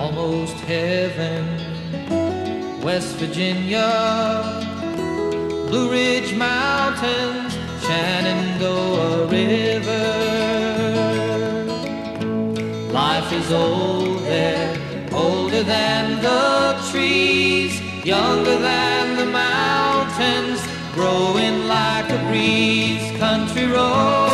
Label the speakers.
Speaker 1: almost heaven. West Virginia, Blue Ridge Mountains, Shenandoah River. Life is old there, older than the trees, younger than the mountains, growing like a breeze. Country road